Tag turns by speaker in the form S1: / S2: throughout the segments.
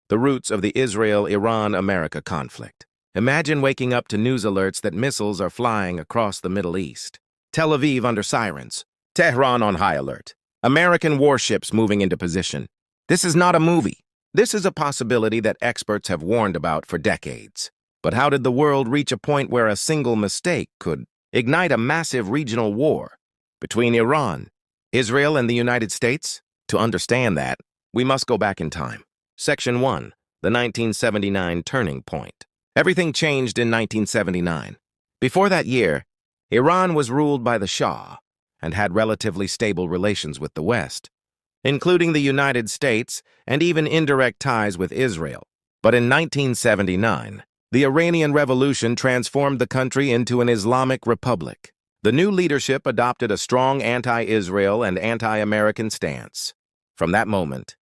S1: The roots of the Israel-Iran-America conflict. Imagine waking up to news alerts that missiles are flying across the Middle East. Tel Aviv under sirens. Tehran on high alert. American warships moving into position. This is not a movie. This is a possibility that experts have warned about for decades. But how did the world reach a point where a single mistake could ignite a massive regional war between Iran, Israel, and the United States? To understand that, we must go back in time. Section 1, the 1979 turning point. Everything changed in 1979. Before that year, Iran was ruled by the Shah and had relatively stable relations with the West, including the United States and even indirect ties with Israel. But in 1979, the Iranian Revolution transformed the country into an Islamic republic. The new leadership adopted a strong anti-Israel and anti-American stance. From that moment,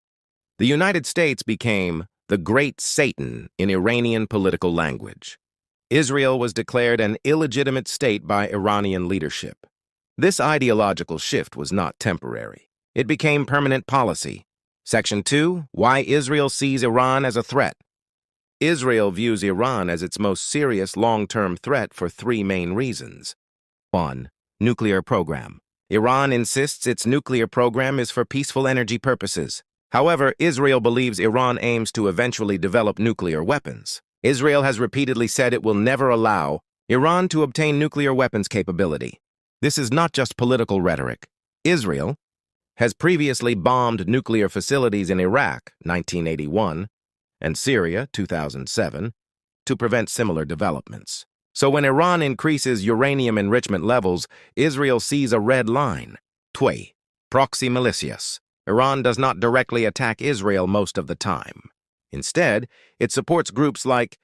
S1: the United States became the Great Satan in Iranian political language. Israel was declared an illegitimate state by Iranian leadership. This ideological shift was not temporary. It became permanent policy. Section 2, why Israel sees Iran as a threat. Israel views Iran as its most serious long-term threat for three main reasons. 1. Nuclear program. Iran insists its nuclear program is for peaceful energy purposes. However, Israel believes Iran aims to eventually develop nuclear weapons. Israel has repeatedly said it will never allow Iran to obtain nuclear weapons capability. This is not just political rhetoric. Israel has previously bombed nuclear facilities in Iraq, 1981, and Syria, 2007, to prevent similar developments. So when Iran increases uranium enrichment levels, Israel sees a red line. 2. Proxy militias. Iran does not directly attack Israel most of the time. Instead, it supports groups like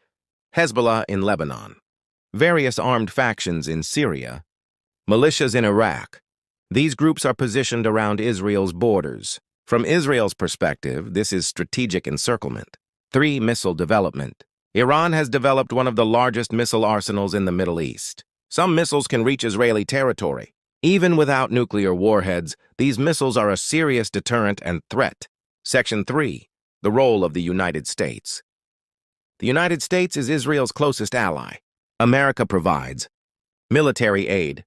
S1: Hezbollah in Lebanon, various armed factions in Syria, militias in Iraq. These groups are positioned around Israel's borders. From Israel's perspective, this is strategic encirclement. 3. Missile development. Iran has developed one of the largest missile arsenals in the Middle East. Some missiles can reach Israeli territory. Even without nuclear warheads, these missiles are a serious deterrent and threat. Section 3. The role of the United States. The United States is Israel's closest ally. America provides military aid,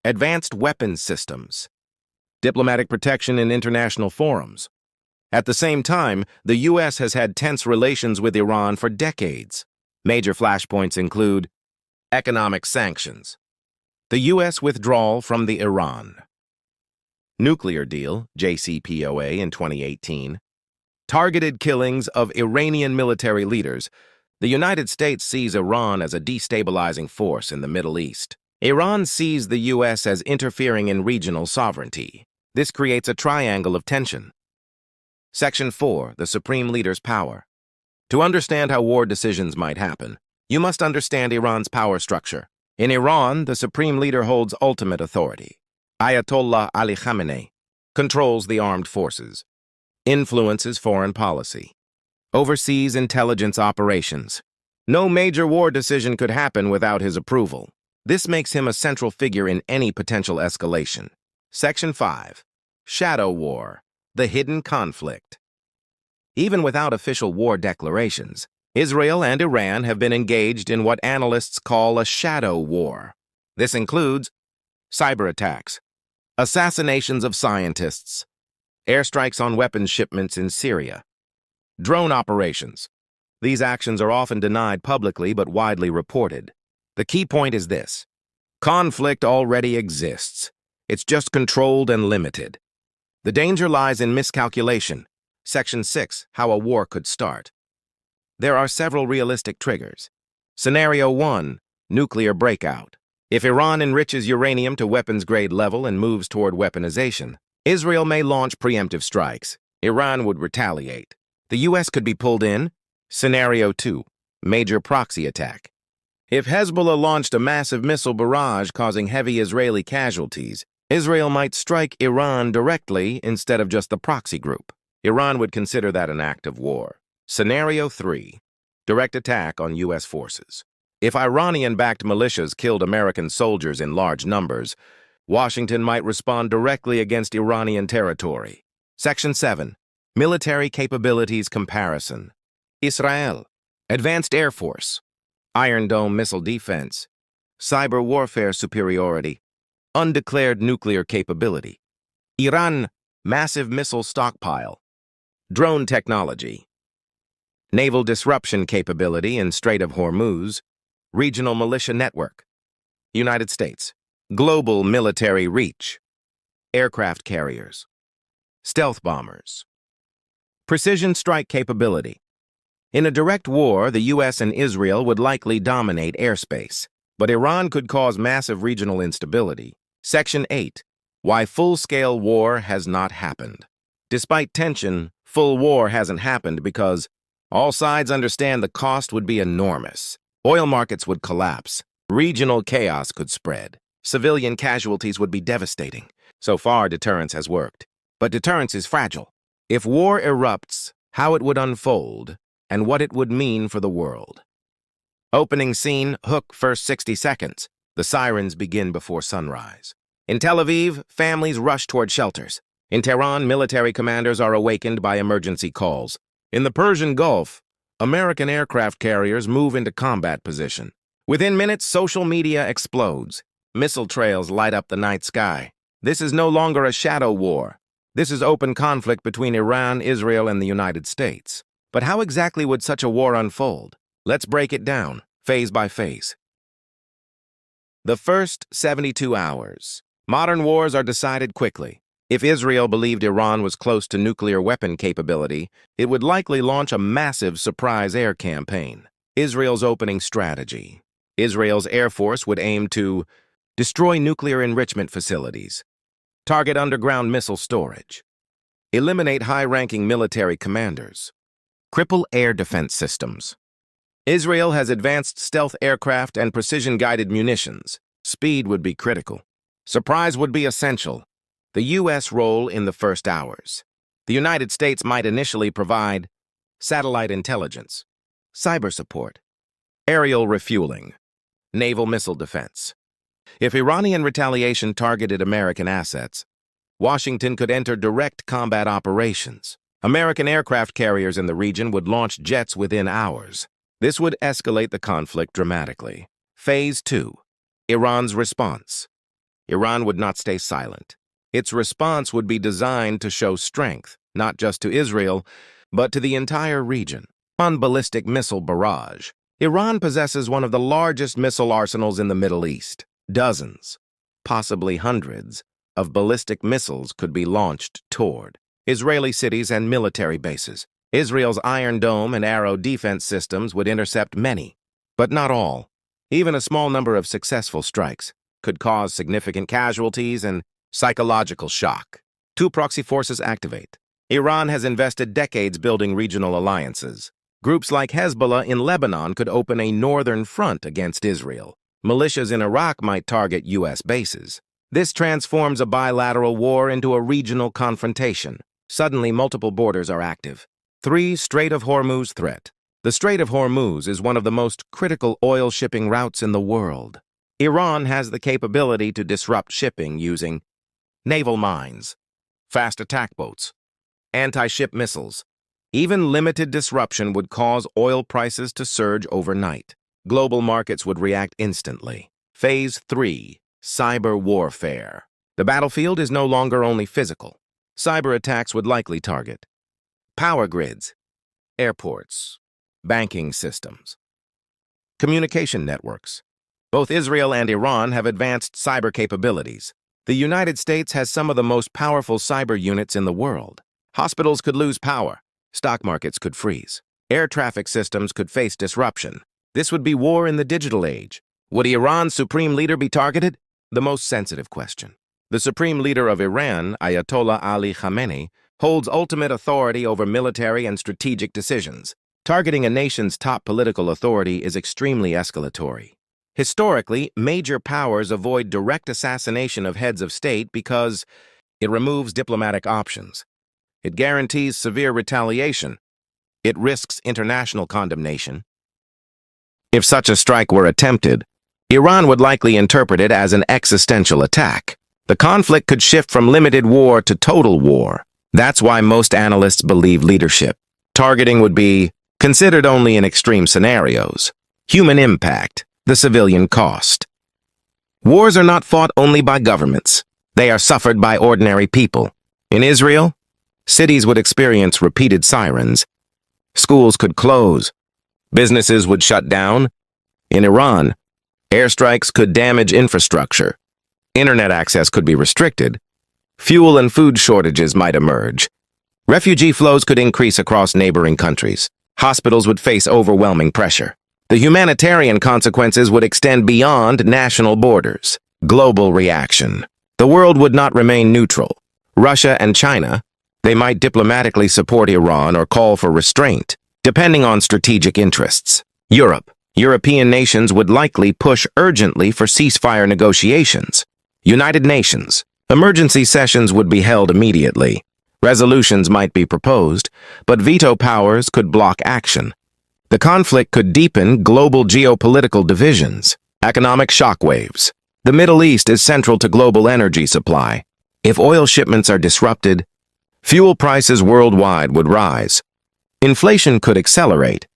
S1: advanced weapons systems, diplomatic protection in international forums. At the same time, the U.S. has had tense relations with Iran for decades. Major flashpoints include economic sanctions, the U.S. withdrawal from the Iran nuclear deal, JCPOA, in 2018, targeted killings of Iranian military leaders. The United States sees Iran as a destabilizing force in the Middle East. Iran sees the U.S. as interfering in regional sovereignty. This creates a triangle of tension. Section 4, the Supreme Leader's power. To understand how war decisions might happen, you must understand Iran's power structure. In Iran, the Supreme Leader holds ultimate authority. Ayatollah Ali Khamenei controls the armed forces, influences foreign policy, oversees intelligence operations. No major war decision could happen without his approval. This makes him a central figure in any potential escalation. Section 5, Shadow War. The hidden conflict. Even without official war declarations, Israel and Iran have been engaged in what analysts call a shadow war. This includes cyber attacks, assassinations of scientists, airstrikes on weapons shipments in Syria, drone operations. These actions are often denied publicly but widely reported. The key point is this: conflict already exists. It's just controlled and limited. The danger lies in miscalculation. Section 6, how a war could start. There are several realistic triggers. Scenario 1, nuclear breakout. If Iran enriches uranium to weapons-grade level and moves toward weaponization, Israel may launch preemptive strikes. Iran would retaliate. The U.S. could be pulled in. Scenario 2, major proxy attack. If Hezbollah launched a massive missile barrage causing heavy Israeli casualties, Israel might strike Iran directly instead of just the proxy group. Iran would consider that an act of war. Scenario 3, direct attack on U.S. forces. If Iranian-backed militias killed American soldiers in large numbers, Washington might respond directly against Iranian territory. Section 7, military capabilities comparison. Israel. Advanced Air Force. Iron Dome missile defense. Cyber warfare superiority. Undeclared nuclear capability. Iran. Massive missile stockpile. Drone technology. Naval disruption capability in Strait of Hormuz. Regional militia network. United States. Global military reach. Aircraft carriers. Stealth bombers. Precision strike capability. In a direct war, the U.S. and Israel would likely dominate airspace, but Iran could cause massive regional instability. Section 8. Why full-scale war has not happened. Despite tension, full war hasn't happened because all sides understand the cost would be enormous. Oil markets would collapse. Regional chaos could spread. Civilian casualties would be devastating. So far, deterrence has worked. But deterrence is fragile. If war erupts, how it would unfold, and what it would mean for the world. Opening scene, hook, first 60 seconds. The sirens begin before sunrise. In Tel Aviv, families rush toward shelters. In Tehran, military commanders are awakened by emergency calls. In the Persian Gulf, American aircraft carriers move into combat position. Within minutes, social media explodes. Missile trails light up the night sky. This is no longer a shadow war. This is open conflict between Iran, Israel, and the United States. But how exactly would such a war unfold? Let's break it down, phase by phase. The first 72 hours. Modern wars are decided quickly. If Israel believed Iran was close to nuclear weapon capability, it would likely launch a massive surprise air campaign. Israel's opening strategy. Israel's Air Force would aim to destroy nuclear enrichment facilities, target underground missile storage, eliminate high-ranking military commanders, cripple air defense systems. Israel has advanced stealth aircraft and precision-guided munitions. Speed would be critical. Surprise would be essential. The U.S. role in the first hours. The United States might initially provide satellite intelligence, cyber support, aerial refueling, naval missile defense. If Iranian retaliation targeted American assets, Washington could enter direct combat operations. American aircraft carriers in the region would launch jets within hours. This would escalate the conflict dramatically. Phase 2. Iran's response. Iran would not stay silent. Its response would be designed to show strength, not just to Israel, but to the entire region. On ballistic missile barrage. Iran possesses one of the largest missile arsenals in the Middle East. Dozens, possibly hundreds, of ballistic missiles could be launched toward Israeli cities and military bases. Israel's Iron Dome and Arrow defense systems would intercept many, but not all. Even a small number of successful strikes could cause significant casualties and psychological shock. 2 proxy forces activate. Iran has invested decades building regional alliances. Groups like Hezbollah in Lebanon could open a northern front against Israel. Militias in Iraq might target U.S. bases. This transforms a bilateral war into a regional confrontation. Suddenly, multiple borders are active. 3. Strait of Hormuz threat. The Strait of Hormuz is one of the most critical oil shipping routes in the world. Iran has the capability to disrupt shipping using naval mines, fast attack boats, anti-ship missiles. Even limited disruption would cause oil prices to surge overnight. Global markets would react instantly. Phase 3. Cyber warfare. The battlefield is no longer only physical. Cyber attacks would likely target power grids, airports, banking systems, communication networks. Both Israel and Iran have advanced cyber capabilities. The United States has some of the most powerful cyber units in the world. Hospitals could lose power. Stock markets could freeze. Air traffic systems could face disruption. This would be war in the digital age. Would Iran's supreme leader be targeted? The most sensitive question. The supreme leader of Iran, Ayatollah Ali Khamenei, holds ultimate authority over military and strategic decisions. Targeting a nation's top political authority is extremely escalatory. Historically, major powers avoid direct assassination of heads of state because it removes diplomatic options. It guarantees severe retaliation. It risks international condemnation. If such a strike were attempted, Iran would likely interpret it as an existential attack. The conflict could shift from limited war to total war. That's why most analysts believe leadership. Targeting would be considered only in extreme scenarios. Human impact, the civilian cost. Wars are not fought only by governments. They are suffered by ordinary people. In Israel, cities would experience repeated sirens. Schools could close. Businesses would shut down. In Iran, airstrikes could damage infrastructure. Internet access could be restricted. Fuel and food shortages might emerge. Refugee flows could increase across neighboring countries. Hospitals would face overwhelming pressure. The humanitarian consequences would extend beyond national borders. Global reaction. The world would not remain neutral. Russia and China, they might diplomatically support Iran or call for restraint, depending on strategic interests. European nations would likely push urgently for ceasefire negotiations. United Nations, emergency sessions would be held immediately. Resolutions might be proposed, but veto powers could block action. The conflict could deepen global geopolitical divisions. Economic shockwaves. The Middle East is central to global energy supply. If oil shipments are disrupted, fuel prices worldwide would rise. Inflation could accelerate.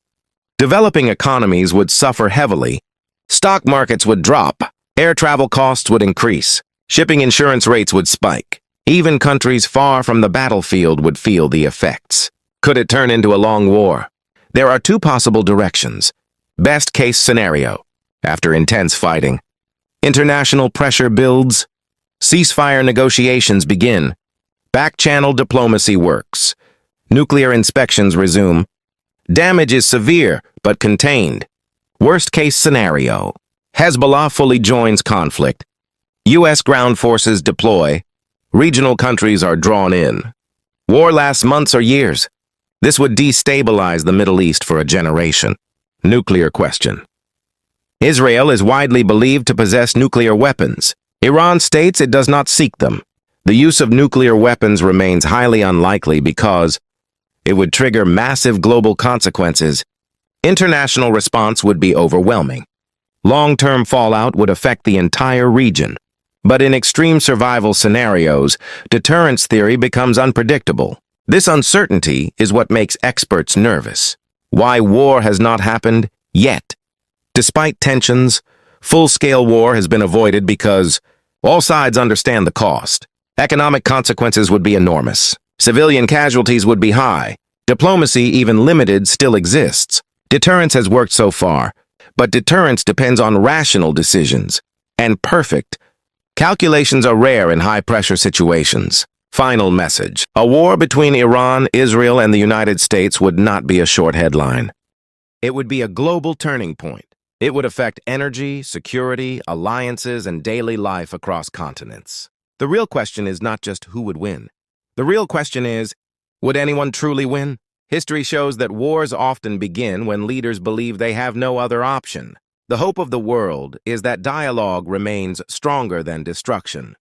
S1: Developing economies would suffer heavily. Stock markets would drop. Air travel costs would increase. Shipping insurance rates would spike. Even countries far from the battlefield would feel the effects. Could it turn into a long war? There are two possible directions. Best case scenario. After intense fighting, international pressure builds. Ceasefire negotiations begin. Back-channel diplomacy works. Nuclear inspections resume. Damage is severe, but contained. Worst-case scenario. Hezbollah fully joins conflict. U.S. ground forces deploy. Regional countries are drawn in. War lasts months or years. This would destabilize the Middle East for a generation. Nuclear question. Israel is widely believed to possess nuclear weapons. Iran states it does not seek them. The use of nuclear weapons remains highly unlikely because it would trigger massive global consequences. International response would be overwhelming. Long-term fallout would affect the entire region. But in extreme survival scenarios, deterrence theory becomes unpredictable. This uncertainty is what makes experts nervous. Why war has not happened yet. Despite tensions, full-scale war has been avoided because all sides understand the cost. Economic consequences would be enormous. Civilian casualties would be high. Diplomacy, even limited, still exists. Deterrence has worked so far, but deterrence depends on rational decisions. And perfect calculations are rare in high-pressure situations. Final message. A war between Iran, Israel, and the United States would not be a short headline. It would be a global turning point. It would affect energy, security, alliances, and daily life across continents. The real question is not just who would win. The real question is, would anyone truly win? History shows that wars often begin when leaders believe they have no other option. The hope of the world is that dialogue remains stronger than destruction.